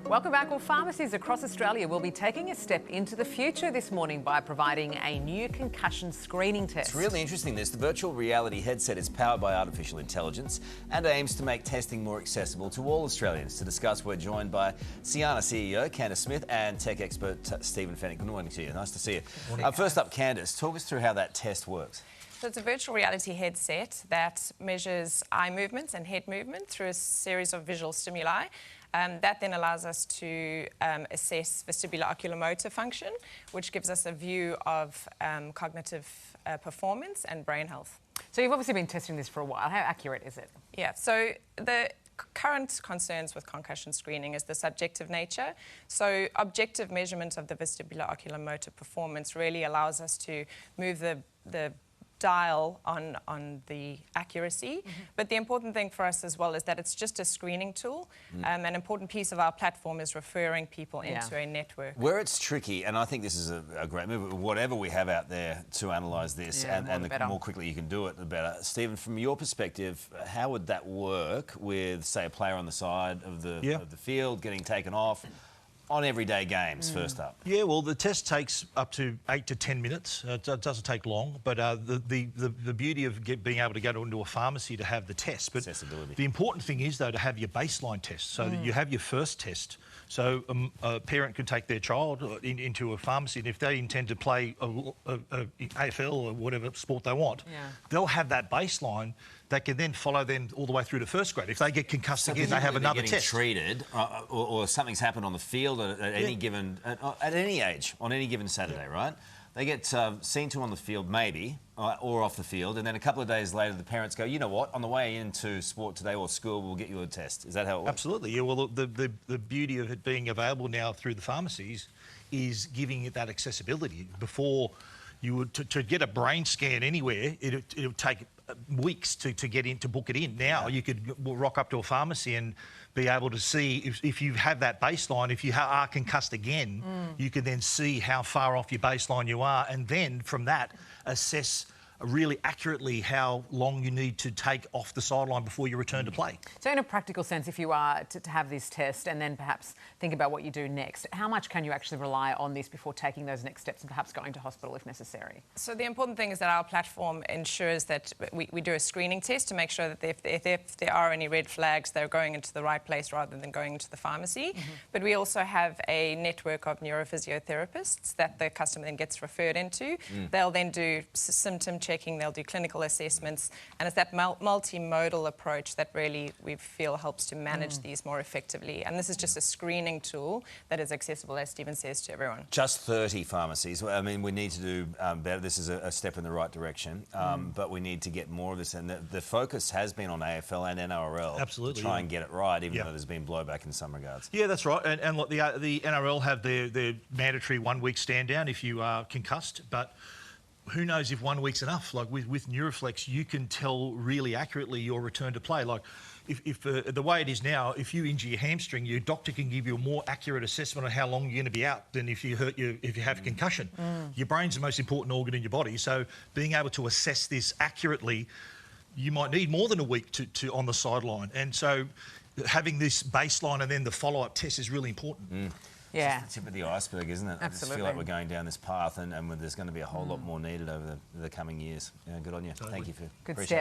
Welcome back. Well, pharmacies across Australia will be taking a step into the future this morning by providing a new concussion screening test. It's really interesting this. The virtual reality headset is powered by artificial intelligence and aims to make testing more accessible to all Australians. To discuss, we're joined by Sciana CEO Candice Smith and tech expert Stephen Fennick. Good morning to you. Nice to see you. First up, Candice, talk us through how that test works. So it's a virtual reality headset that measures eye movements and head movement through a series of visual stimuli. That then allows us to assess vestibular-oculomotor function, which gives us a view of cognitive performance and brain health. So you've obviously been testing this for a while. How accurate is it? Yeah, so the current concerns with concussion screening is the subjective nature. So objective measurement of the vestibular-oculomotor performance really allows us to move the dial on the accuracy. But the important thing for us as well is that it's just a screening tool. An important piece of our platform is referring people into a network. Where it's tricky, and I think this is a great move, whatever we have out there to analyse this, and the more quickly you can do it, the better. Stephen, from your perspective, how would that work with, say, a player on the side of the field getting taken off? On everyday games, first up. Yeah, well, the test takes up to 8 to 10 minutes. It doesn't take long, but the beauty of being able to go into a pharmacy to have the test. But accessibility. The important thing is, though, to have your baseline test, so that you have your first test. So a parent could take their child into a pharmacy, and if they intend to play a AFL or whatever sport they want, they'll have that baseline that can then follow them all the way through to first grade. If they get concussed again, they have another test. Treated, or something's happened on the field at any given, at any age, on any given Saturday, right? They get seen to on the field, maybe, or off the field, and then a couple of days later, the parents go, you know what, on the way into sport today or school, we'll get you a test. Is that how it works? Absolutely, yeah. Well, the beauty of it being available now through the pharmacies is giving it that accessibility. Before, you would to get a brain scan anywhere, it would take weeks to get in, to book it in. Now you could rock up to a pharmacy and be able to see if you have that baseline. If you are concussed again, you can then see how far off your baseline you are, and then from that assess really accurately how long you need to take off the sideline before you return to play. So in a practical sense, if you are to have this test and then perhaps think about what you do next, how much can you actually rely on this before taking those next steps and perhaps going to hospital if necessary? So the important thing is that our platform ensures that we do a screening test to make sure that if there are any red flags, they're going into the right place rather than going into the pharmacy. But we also have a network of neurophysiotherapists that the customer then gets referred into. They'll then do symptom checking, they'll do clinical assessments, and it's that multimodal approach that really we feel helps to manage these more effectively. And this is just a screening tool that is accessible, as Stephen says, to everyone. Just 30 pharmacies. I mean, we need to do better. This is a step in the right direction, but we need to get more of this. And the focus has been on AFL and NRL. Absolutely, to try and get it right, even though there's been blowback in some regards. Yeah, that's right. And look, the NRL have their mandatory 1 week stand down if you are concussed, but who knows if 1 week's enough? Like with Neuroflex, you can tell really accurately your return to play. Like if the way it is now, if you injure your hamstring, your doctor can give you a more accurate assessment of how long you're going to be out than if you have concussion. Your brain's the most important organ in your body, so being able to assess this accurately, you might need more than a week to on the sideline. And so having this baseline and then the follow-up test is really important. Yeah. It's the tip of the iceberg, isn't it? Absolutely. I just feel like we're going down this path and there's going to be a whole lot more needed over the coming years. Yeah, good on you. Totally. Thank you for good appreciate step. it.